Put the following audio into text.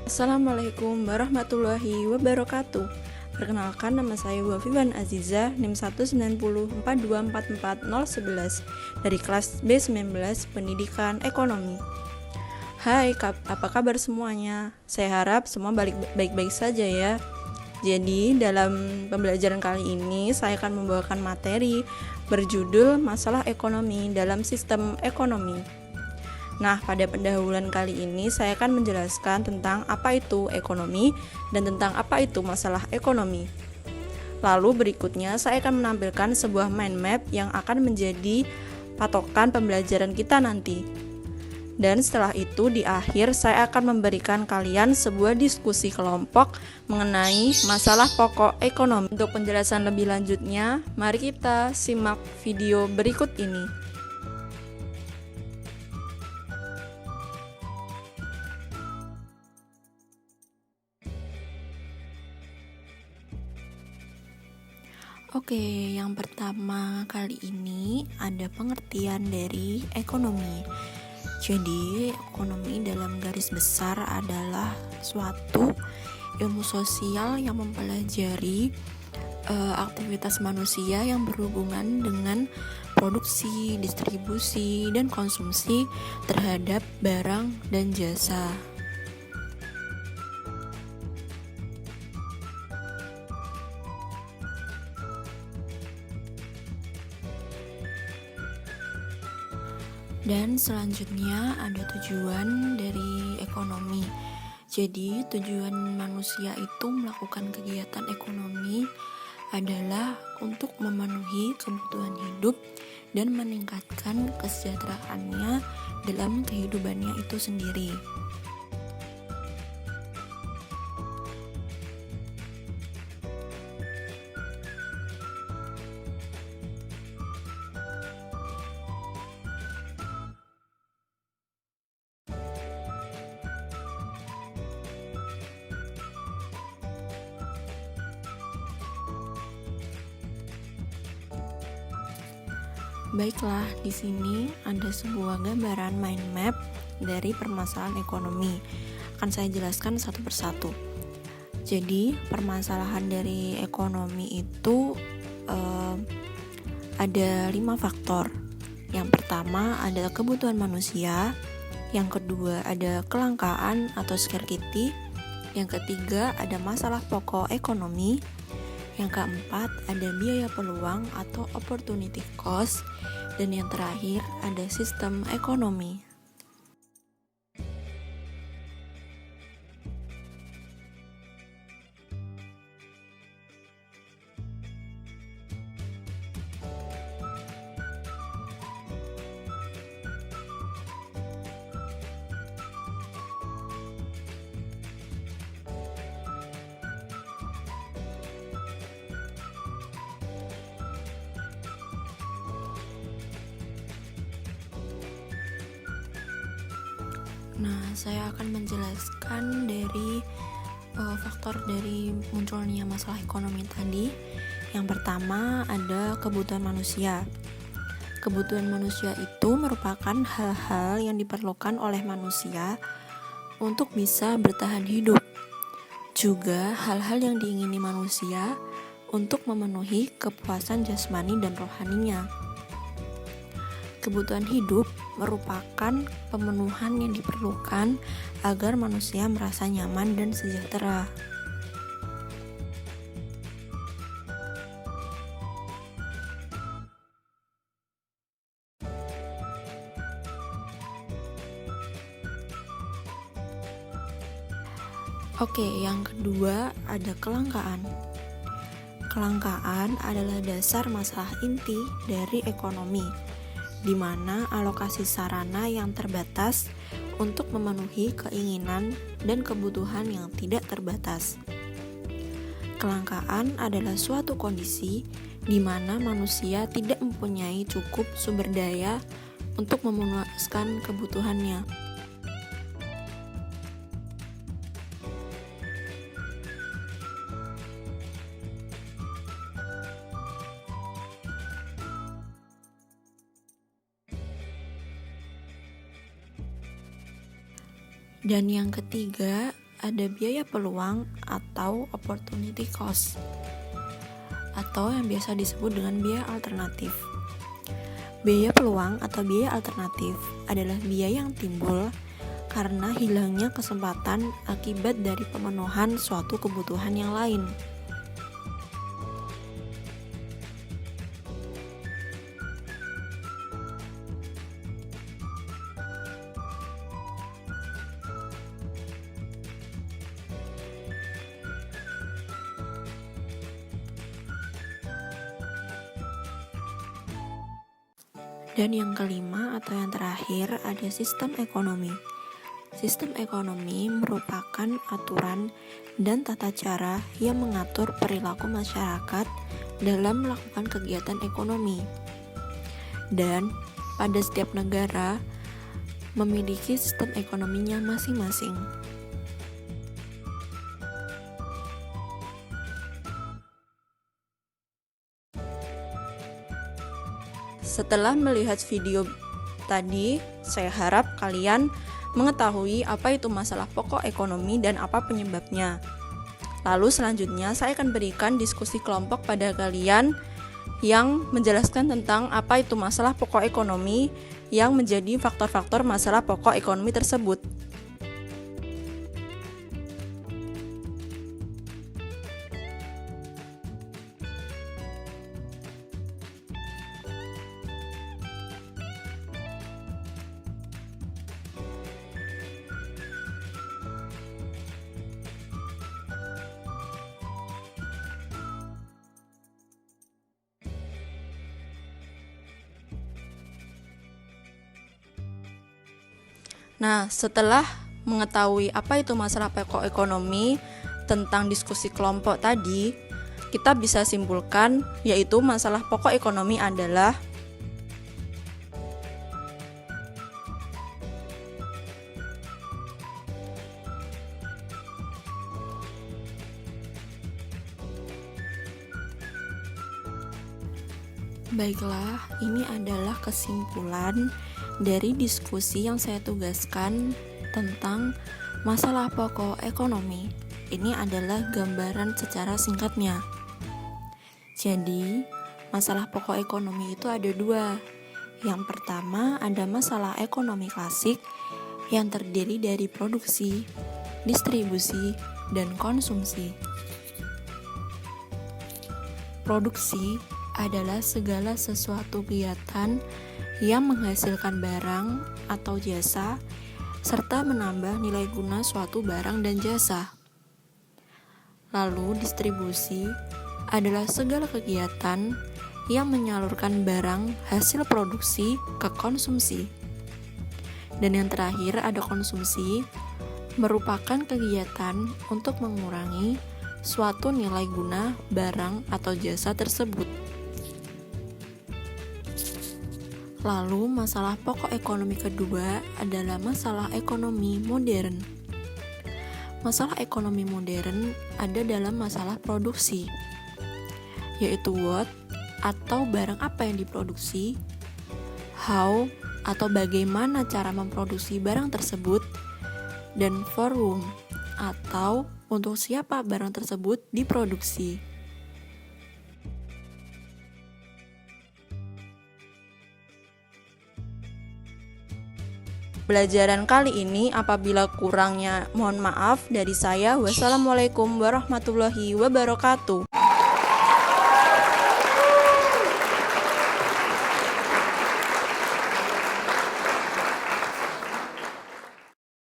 Assalamualaikum warahmatullahi wabarakatuh. Perkenalkan, nama saya Wafiwan Aziza, NIM 19042444011 dari kelas B19 Pendidikan Ekonomi. Hai, apa kabar semuanya? Saya harap semua baik-baik saja ya. Jadi, dalam pembelajaran kali ini saya akan membawakan materi berjudul Masalah Ekonomi dalam Sistem Ekonomi. Nah, pada pendahuluan kali ini saya akan menjelaskan tentang apa itu ekonomi dan tentang apa itu masalah ekonomi. Lalu berikutnya saya akan menampilkan sebuah mind map yang akan menjadi patokan pembelajaran kita nanti. Dan setelah itu di akhir saya akan memberikan kalian sebuah diskusi kelompok mengenai masalah pokok ekonomi. Untuk penjelasan lebih lanjutnya, mari kita simak video berikut ini. Oke, yang pertama kali ini ada pengertian dari ekonomi. Jadi, ekonomi dalam garis besar adalah suatu ilmu sosial yang mempelajari aktivitas manusia yang berhubungan dengan produksi, distribusi, dan konsumsi terhadap barang dan jasa. Dan selanjutnya ada tujuan dari ekonomi. Jadi tujuan manusia itu melakukan kegiatan ekonomi adalah untuk memenuhi kebutuhan hidup dan meningkatkan kesejahteraannya dalam kehidupannya itu sendiri. Baiklah, di sini ada sebuah gambaran mind map dari permasalahan ekonomi. Akan saya jelaskan satu persatu. Jadi, permasalahan dari ekonomi itu ada 5 faktor. Yang pertama adalah kebutuhan manusia. Yang kedua ada kelangkaan atau scarcity. Yang ketiga ada masalah pokok ekonomi. Yang keempat ada biaya peluang atau opportunity cost. Dan yang terakhir ada sistem ekonomi. Nah, saya akan menjelaskan dari faktor dari munculnya masalah ekonomi tadi. Yang pertama ada kebutuhan manusia. Kebutuhan manusia itu merupakan hal-hal yang diperlukan oleh manusia untuk bisa bertahan hidup. Juga hal-hal yang diingini manusia untuk memenuhi kepuasan jasmani dan rohaninya. Kebutuhan hidup merupakan pemenuhan yang diperlukan agar manusia merasa nyaman dan sejahtera. Oke, yang kedua ada kelangkaan. Kelangkaan adalah dasar masalah inti dari ekonomi, di mana alokasi sarana yang terbatas untuk memenuhi keinginan dan kebutuhan yang tidak terbatas. Kelangkaan adalah suatu kondisi di mana manusia tidak mempunyai cukup sumber daya untuk memuaskan kebutuhannya. Dan yang ketiga ada biaya peluang atau opportunity cost, atau yang biasa disebut dengan biaya alternatif. Biaya peluang atau biaya alternatif adalah biaya yang timbul karena hilangnya kesempatan akibat dari pemenuhan suatu kebutuhan yang lain. Dan yang kelima atau yang terakhir ada sistem ekonomi. Sistem ekonomi merupakan aturan dan tata cara yang mengatur perilaku masyarakat dalam melakukan kegiatan ekonomi. Dan pada setiap negara memiliki sistem ekonominya masing-masing. Setelah melihat video tadi, saya harap kalian mengetahui apa itu masalah pokok ekonomi dan apa penyebabnya. Lalu selanjutnya saya akan berikan diskusi kelompok pada kalian yang menjelaskan tentang apa itu masalah pokok ekonomi yang menjadi faktor-faktor masalah pokok ekonomi tersebut. Nah, setelah mengetahui apa itu masalah pokok ekonomi tentang diskusi kelompok tadi, kita bisa simpulkan yaitu masalah pokok ekonomi adalah Baiklah, ini adalah kesimpulan dari diskusi yang saya tugaskan tentang masalah pokok ekonomi. Ini adalah gambaran secara singkatnya. Jadi, masalah pokok ekonomi itu ada dua. Yang pertama ada masalah ekonomi klasik yang terdiri dari produksi, distribusi, dan konsumsi. Produksi adalah segala sesuatu kegiatan yang menghasilkan barang atau jasa serta menambah nilai guna suatu barang dan jasa. Lalu distribusi adalah segala kegiatan yang menyalurkan barang hasil produksi ke konsumsi. Dan yang terakhir ada konsumsi, merupakan kegiatan untuk mengurangi suatu nilai guna barang atau jasa tersebut. Lalu masalah pokok ekonomi kedua adalah masalah ekonomi modern. Masalah ekonomi modern ada dalam masalah produksi, yaitu what atau barang apa yang diproduksi, how atau bagaimana cara memproduksi barang tersebut, dan for whom atau untuk siapa barang tersebut diproduksi. Pelajaran kali ini apabila kurangnya mohon maaf dari saya. Wassalamualaikum warahmatullahi wabarakatuh.